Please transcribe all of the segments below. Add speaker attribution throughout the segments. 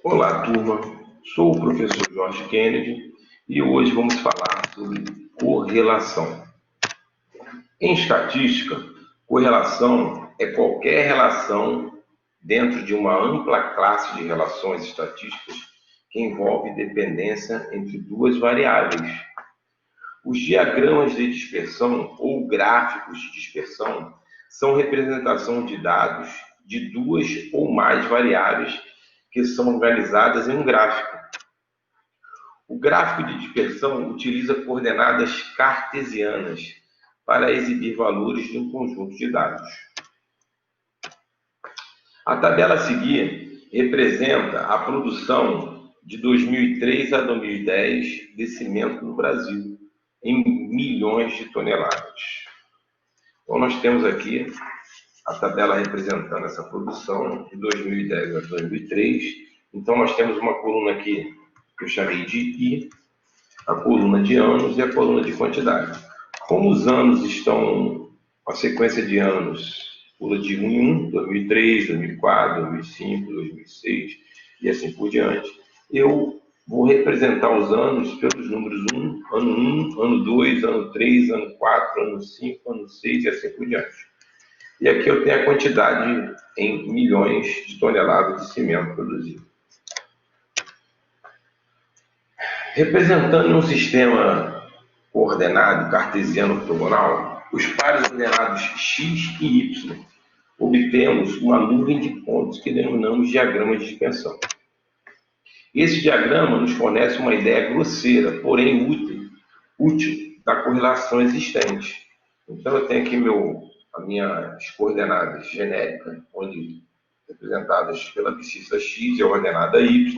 Speaker 1: Olá, turma. Sou o professor Jorge Kennedy e hoje vamos falar sobre correlação. Em estatística, correlação é qualquer relação dentro de uma ampla classe de relações estatísticas que envolve dependência entre duas variáveis. Os diagramas de dispersão ou gráficos de dispersão são representação de dados de duas ou mais variáveis que são organizadas em um gráfico. O gráfico de dispersão utiliza coordenadas cartesianas para exibir valores de um conjunto de dados. A tabela a seguir representa a produção de 2003 a 2010 de cimento no Brasil, em milhões de toneladas. Então, nós temos aqui a tabela representando essa produção de 2010 a 2003. Então, nós temos uma coluna aqui que eu chamei de I, a coluna de anos e a coluna de quantidade. Como os anos estão, a sequência de anos pula de 1 em 1, 2003, 2004, 2005, 2006 e assim por diante, eu vou representar os anos pelos números 1, ano 2, ano 3, ano 4, ano 5, ano 6 e assim por diante. E aqui eu tenho a quantidade em milhões de toneladas de cimento produzido. Representando um sistema coordenado cartesiano ortogonal, os pares ordenados x e y, obtemos uma nuvem de pontos que denominamos diagrama de dispersão. Esse diagrama nos fornece uma ideia grosseira, porém útil da correlação existente. Então, eu tenho aqui as minhas coordenadas genéricas, onde representadas pela abscissa x e a ordenada y.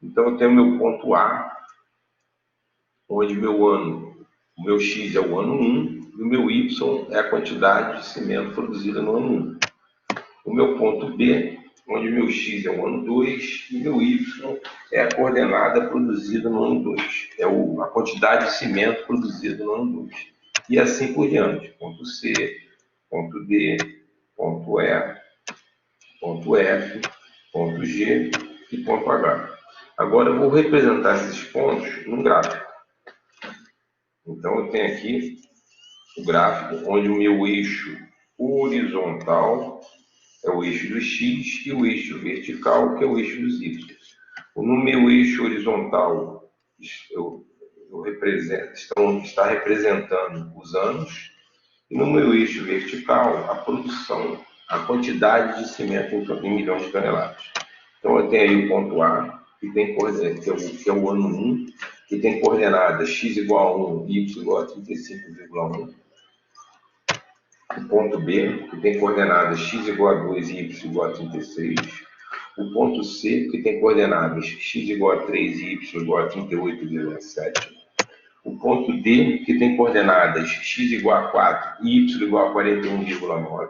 Speaker 1: Então, eu tenho meu ponto A, onde o meu x é o ano 1, e o meu y é a quantidade de cimento produzida no ano 1. O meu ponto B, onde o meu x é o ano 2, e o meu y é a coordenada produzida no ano 2. É a quantidade de cimento produzida no ano 2. E assim por diante. Ponto C, ponto D, ponto E, ponto F, ponto G e ponto H. Agora eu vou representar esses pontos num gráfico. Então eu tenho aqui o gráfico onde o meu eixo horizontal é o eixo do x e o eixo vertical, que é o eixo dos y. No meu eixo horizontal, está representando os anos, e no meu eixo vertical, a produção, a quantidade de cimento em milhões de toneladas. Então, eu tenho aí o ponto A, que é o ano 1, que tem coordenadas x igual a 1 e y igual a 35,1. O ponto B, que tem coordenadas x igual a 2 e y igual a 36. O ponto C, que tem coordenadas x igual a 3 e y igual a 38,7. O ponto D, que tem coordenadas x igual a 4 e y igual a 41,9.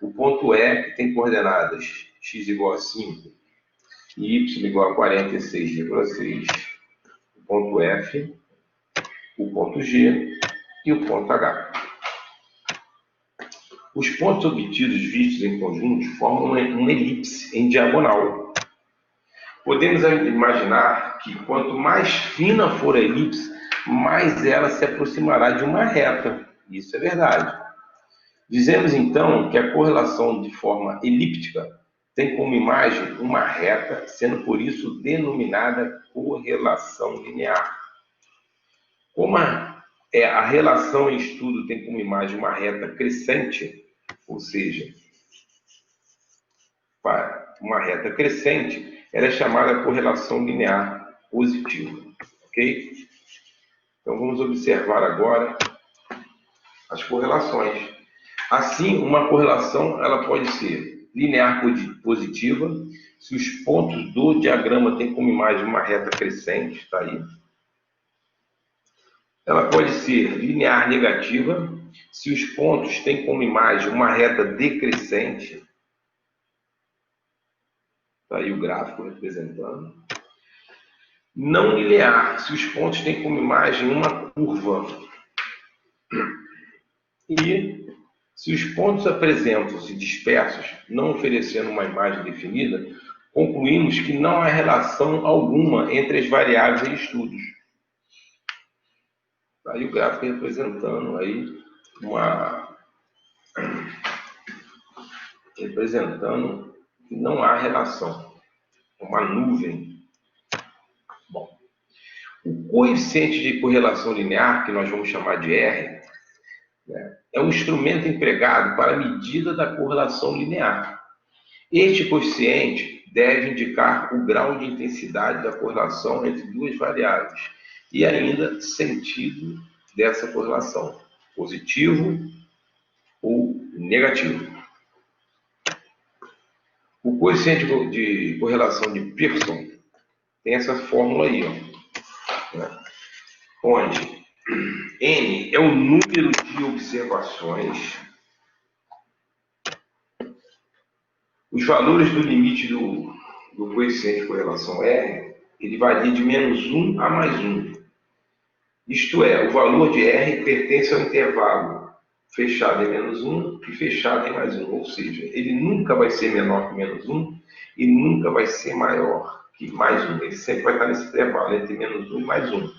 Speaker 1: O ponto E, que tem coordenadas x igual a 5 e y igual a 46,6. O ponto F, o ponto G e o ponto H. Os pontos obtidos vistos em conjunto formam uma elipse em diagonal. Podemos imaginar que quanto mais fina for a elipse, mais ela se aproximará de uma reta. Isso é verdade. Dizemos então que a correlação de forma elíptica tem como imagem uma reta, sendo por isso denominada correlação linear. Como a relação em estudo tem como imagem uma reta crescente, ou seja, uma reta crescente, ela é chamada correlação linear positiva, ok? Então, vamos observar agora as correlações. Assim, uma correlação ela pode ser linear positiva, se os pontos do diagrama têm como imagem uma reta crescente, está aí. Ela pode ser linear negativa, se os pontos têm como imagem uma reta decrescente. Está aí o gráfico representando. Não linear, se os pontos têm como imagem uma curva. E se os pontos apresentam-se dispersos, não oferecendo uma imagem definida, concluímos que não há relação alguma entre as variáveis em estudos. Aí o gráfico representando aí representando que não há relação, uma nuvem. Bom, o coeficiente de correlação linear, que nós vamos chamar de R, né, é um instrumento empregado para a medida da correlação linear. Este coeficiente deve indicar o grau de intensidade da correlação entre duas variáveis e ainda sentido dessa correlação, positivo ou negativo. O coeficiente de correlação de Pearson tem essa fórmula aí, ó, né, onde N é o número de observações, os valores do limite do coeficiente de correlação R, ele varia de -1 a +1. Isto é, o valor de R pertence ao intervalo fechado em -1 e fechado em +1. Ou seja, ele nunca vai ser menor que -1 e nunca vai ser maior que +1. Ele sempre vai estar nesse intervalo entre -1 e +1.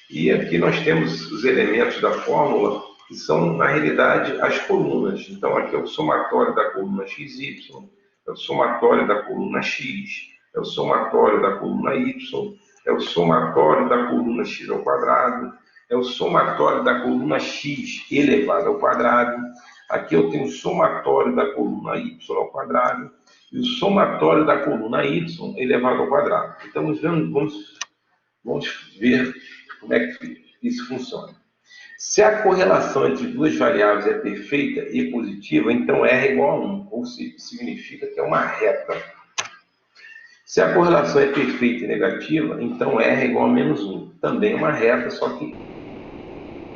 Speaker 1: E aqui nós temos os elementos da fórmula, que são, na realidade, as colunas. Então, aqui é o somatório da coluna XY, é o somatório da coluna X, é o somatório da coluna Y, é o somatório da coluna x ao quadrado, é o somatório da coluna x elevado ao quadrado. Aqui eu tenho o somatório da coluna y ao quadrado e o somatório da coluna y elevado ao quadrado. Então, vamos ver como é que isso funciona. Se a correlação entre duas variáveis é perfeita e positiva, então R é igual a 1, ou seja, significa que é uma reta. Se a correlação é perfeita e negativa, então R é igual a -1. Também é uma reta, só que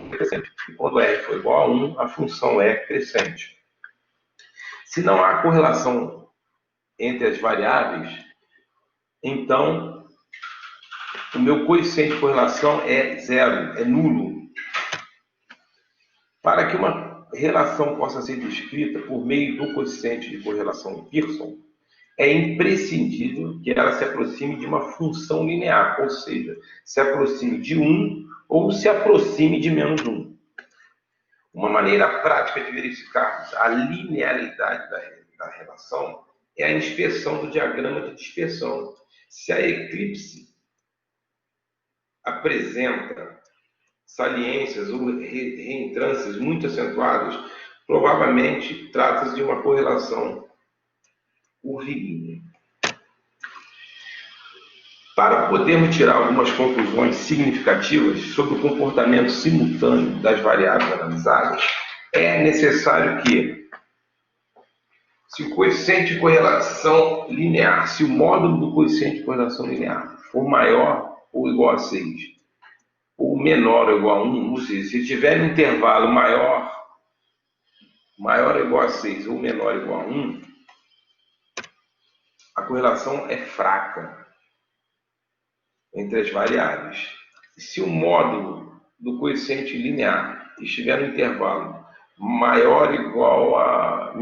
Speaker 1: crescente. E quando R for igual a 1, a função é crescente. Se não há correlação entre as variáveis, então o meu coeficiente de correlação é zero, é nulo. Para que uma relação possa ser descrita por meio do coeficiente de correlação Pearson, é imprescindível que ela se aproxime de uma função linear, ou seja, se aproxime de 1 ou se aproxime de -1. Uma maneira prática de verificarmos a linearidade da relação é a inspeção do diagrama de dispersão. Se a eclipse apresenta saliências ou reentrâncias muito acentuadas, provavelmente trata-se de uma correlação curvilínea. Para podermos tirar algumas conclusões significativas sobre o comportamento simultâneo das variáveis analisadas, é necessário que, se o coeficiente de correlação linear, se o módulo do coeficiente de correlação linear for maior ou igual a 6, ou menor ou igual a 1, ou seja, se tiver um intervalo maior ou igual a 6 ou menor ou igual a 1, a correlação é fraca entre as variáveis. Se o módulo do coeficiente linear estiver no intervalo maior ou igual a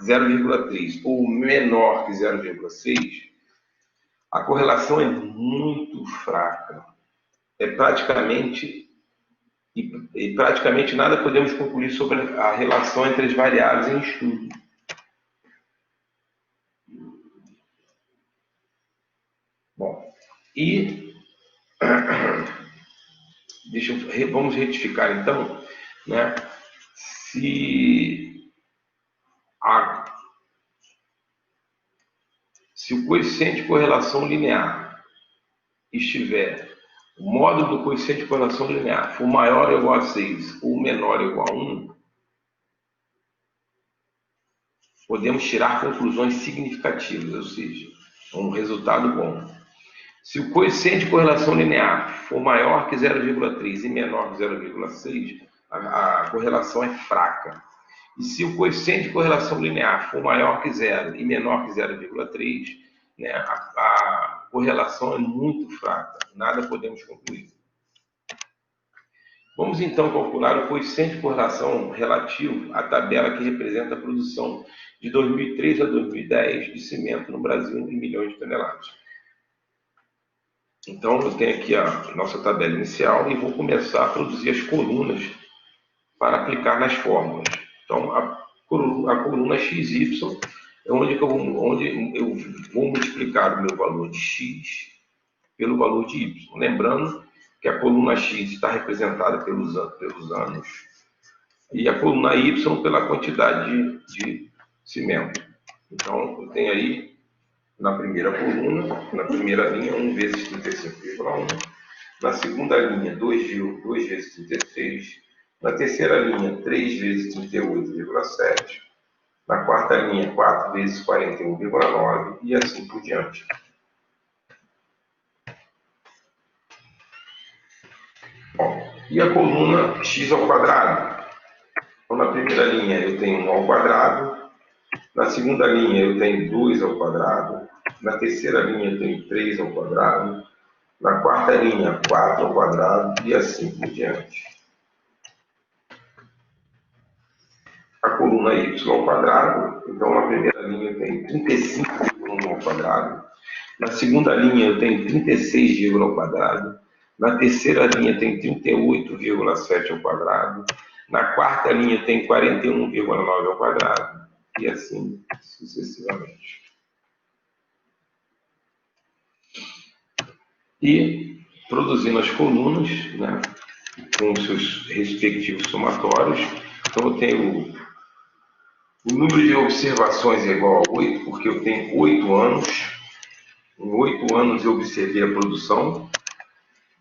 Speaker 1: 0,3 ou menor que 0,6, a correlação é muito fraca. Praticamente nada podemos concluir sobre a relação entre as variáveis em estudo. Bom, e vamos retificar então, né? Se o coeficiente de correlação linear estiver, o módulo do coeficiente de correlação linear for maior ou igual a 6 ou menor ou igual a 1, podemos tirar conclusões significativas, ou seja, um resultado bom. Se o coeficiente de correlação linear for maior que 0,3 e menor que 0,6, a correlação é fraca. E se o coeficiente de correlação linear for maior que 0 e menor que 0,3, né, a correlação é muito fraca. Nada podemos concluir. Vamos então calcular o coeficiente de correlação relativo à tabela que representa a produção de 2003 a 2010 de cimento no Brasil em milhões de toneladas. Então, eu tenho aqui a nossa tabela inicial e vou começar a produzir as colunas para aplicar nas fórmulas. Então, a coluna XY é onde eu vou multiplicar o meu valor de X pelo valor de Y. Lembrando que a coluna X está representada pelos anos e a coluna Y pela quantidade de cimento. Então, eu tenho aí, na primeira coluna, na primeira linha, 1 vezes 35,1. Na segunda linha, 2 vezes 36. Na terceira linha, 3 vezes 38,7. Na quarta linha, 4 vezes 41,9 e assim por diante. Bom, e a coluna x ao quadrado? Então, na primeira linha eu tenho 1 ao quadrado, na segunda linha eu tenho 2 ao quadrado, na terceira linha eu tenho 3 ao quadrado, na quarta linha 4 ao quadrado e assim por diante. A coluna y ao quadrado, então na primeira linha eu tenho 35,1 ao quadrado, na segunda linha eu tenho 36, ao quadrado, na terceira linha eu tenho 38,7 ao quadrado, na quarta linha eu tenho 41,9 ao quadrado e assim sucessivamente. E produzindo as colunas, né, com os seus respectivos somatórios, então eu tenho o número de observações é igual a 8, porque eu tenho 8 anos. Em 8 anos eu observei a produção.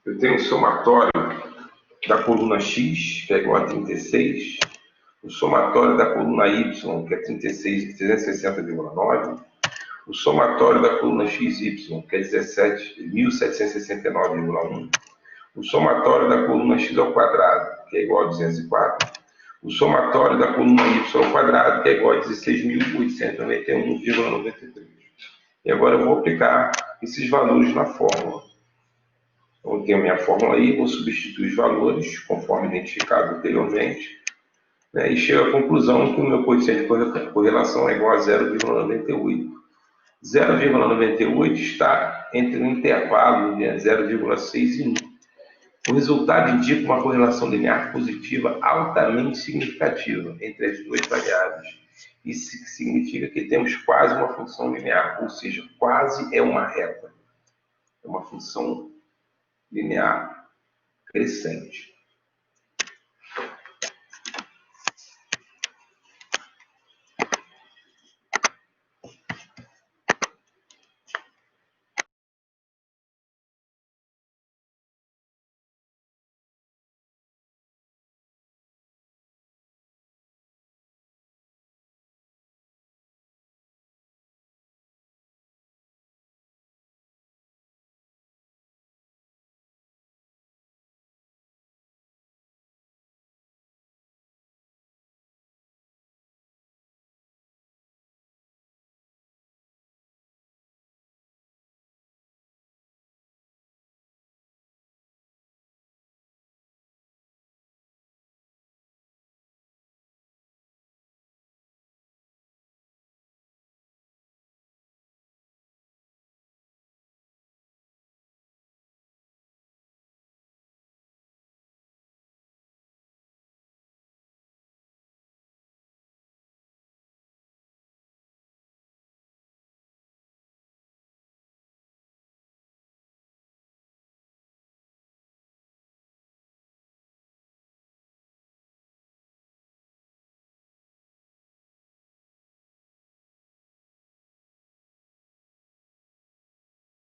Speaker 1: Eu tenho o somatório da coluna X, que é igual a 36. O somatório da coluna Y, que é 360,9. O somatório da coluna XY, que é 17.769,1. O somatório da coluna X ao quadrado, que é igual a 204. O somatório da coluna y ao quadrado, que é igual a 16.891,93. E agora eu vou aplicar esses valores na fórmula. Então, eu tenho a minha fórmula aí, vou substituir os valores, conforme identificado anteriormente, né, e chego à conclusão que o meu coeficiente de correlação é igual a 0,98. 0,98 está entre um intervalo de 0,6 e 1. O resultado indica uma correlação linear positiva altamente significativa entre as duas variáveis. Isso significa que temos quase uma função linear, ou seja, quase é uma reta. É uma função linear crescente.